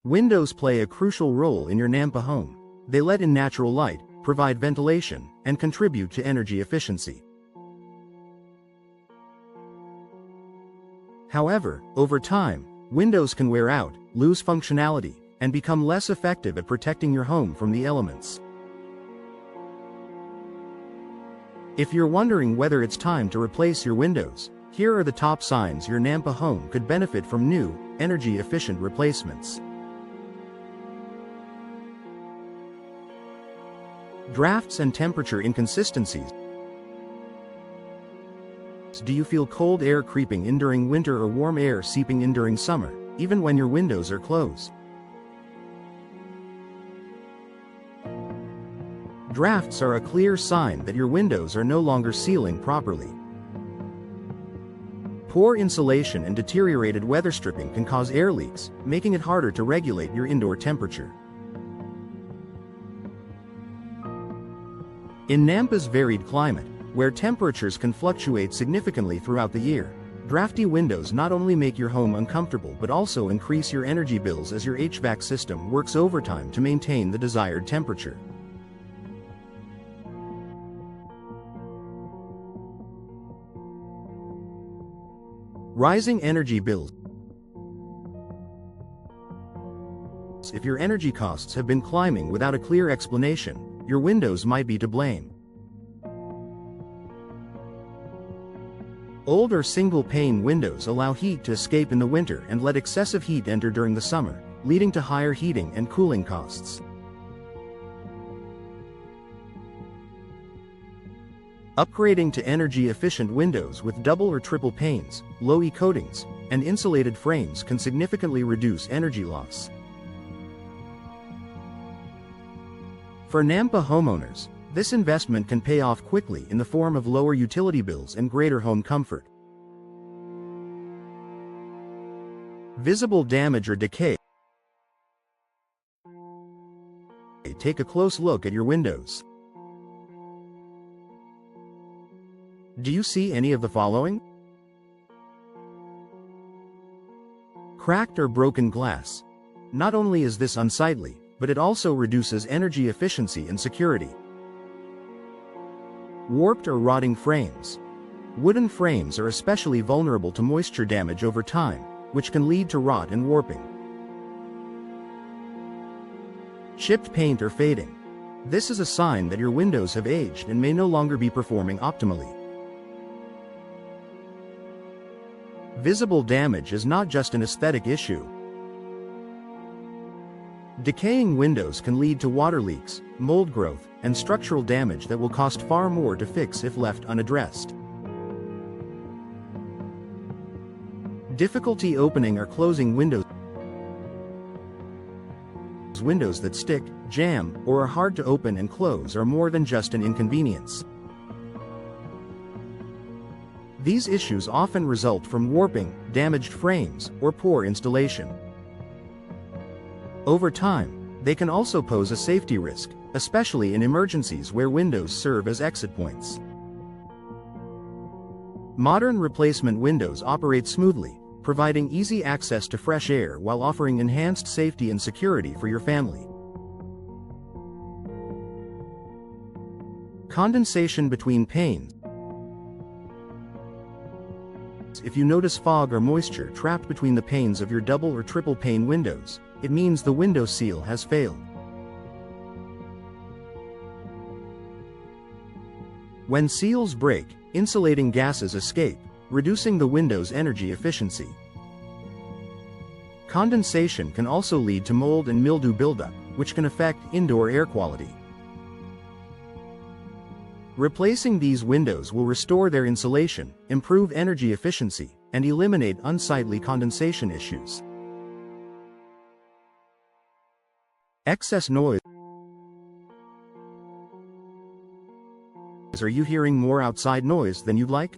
Windows play a crucial role in your Nampa home. They let in natural light, provide ventilation, and contribute to energy efficiency. However, over time, windows can wear out, lose functionality, and become less effective at protecting your home from the elements. If you're wondering whether it's time to replace your windows, here are the top signs your Nampa home could benefit from new, energy-efficient replacements. Drafts and temperature inconsistencies. Do you feel cold air creeping in during winter or warm air seeping in during summer, even when your windows are closed? Drafts are a clear sign that your windows are no longer sealing properly. Poor insulation and deteriorated weather stripping can cause air leaks, making it harder to regulate your indoor temperature. In Nampa's varied climate, where temperatures can fluctuate significantly throughout the year, drafty windows not only make your home uncomfortable but also increase your energy bills as your HVAC system works overtime to maintain the desired temperature. Rising energy bills. If your energy costs have been climbing without a clear explanation, your windows might be to blame. Old or single-pane windows allow heat to escape in the winter and let excessive heat enter during the summer, leading to higher heating and cooling costs. Upgrading to energy-efficient windows with double or triple panes, low-E coatings, and insulated frames can significantly reduce energy loss. For Nampa homeowners, this investment can pay off quickly in the form of lower utility bills and greater home comfort. Visible damage or decay. Take a close look at your windows. Do you see any of the following? Cracked or broken glass. Not only is this unsightly, but it also reduces energy efficiency and security. Warped or rotting frames. Wooden frames are especially vulnerable to moisture damage over time, which can lead to rot and warping. Chipped paint or fading. This is a sign that your windows have aged and may no longer be performing optimally. Visible damage is not just an aesthetic issue. Decaying windows can lead to water leaks, mold growth, and structural damage that will cost far more to fix if left unaddressed. Difficulty opening or closing windows. Windows that stick, jam, or are hard to open and close are more than just an inconvenience. These issues often result from warping, damaged frames, or poor installation. Over time, they can also pose a safety risk, especially in emergencies where windows serve as exit points. Modern replacement windows operate smoothly, providing easy access to fresh air while offering enhanced safety and security for your family. Condensation between panes. If you notice fog or moisture trapped between the panes of your double or triple pane windows, it means the window seal has failed. When seals break, insulating gases escape, reducing the window's energy efficiency. Condensation can also lead to mold and mildew buildup, which can affect indoor air quality. Replacing these windows will restore their insulation, improve energy efficiency, and eliminate unsightly condensation issues. Excess noise. Are you hearing more outside noise than you'd like?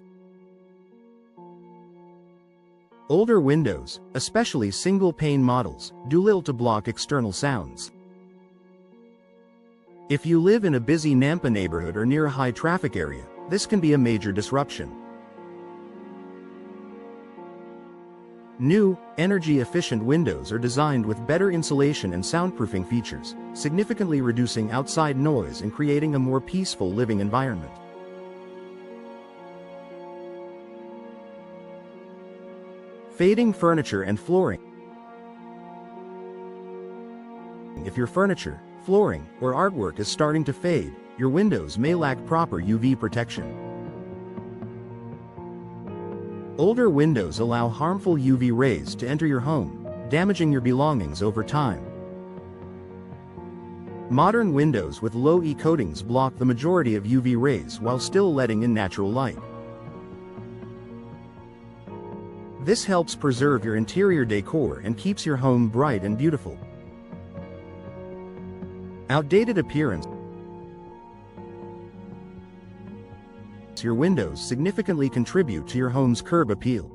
Older windows, especially single-pane models, do little to block external sounds. If you live in a busy Nampa neighborhood or near a high-traffic area, this can be a major disruption. New, energy-efficient windows are designed with better insulation and soundproofing features, significantly reducing outside noise and creating a more peaceful living environment. Fading furniture and flooring. If your furniture, flooring, or artwork is starting to fade, your windows may lack proper UV protection. Older windows allow harmful UV rays to enter your home, damaging your belongings over time. Modern windows with low E coatings block the majority of UV rays while still letting in natural light. This helps preserve your interior decor and keeps your home bright and beautiful. Outdated appearance. Your windows significantly contribute to your home's curb appeal.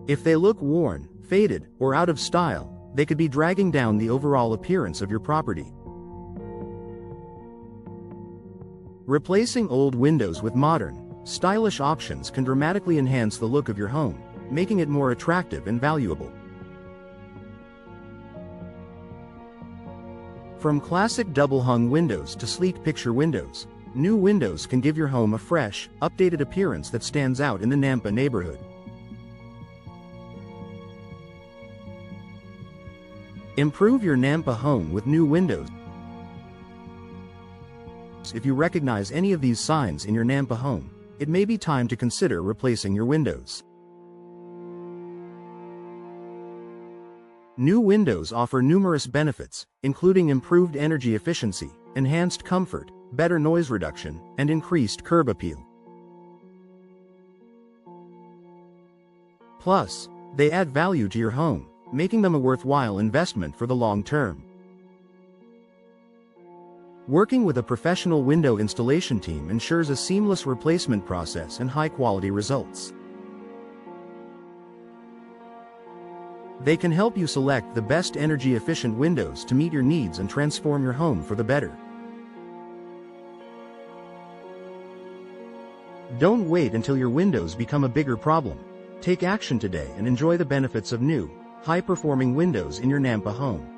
If they look worn, faded, or out of style, they could be dragging down the overall appearance of your property. Replacing old windows with modern, stylish options can dramatically enhance the look of your home, making it more attractive and valuable. From classic double-hung windows to sleek picture windows, new windows can give your home a fresh, updated appearance that stands out in the Nampa neighborhood. Improve your Nampa home with new windows. If you recognize any of these signs in your Nampa home, it may be time to consider replacing your windows. New windows offer numerous benefits, including improved energy efficiency, enhanced comfort, better noise reduction, and increased curb appeal. Plus, they add value to your home, making them a worthwhile investment for the long term. Working with a professional window installation team ensures a seamless replacement process and high-quality results. They can help you select the best energy-efficient windows to meet your needs and transform your home for the better. Don't wait until your windows become a bigger problem. Take action today and enjoy the benefits of new, high-performing windows in your Nampa home.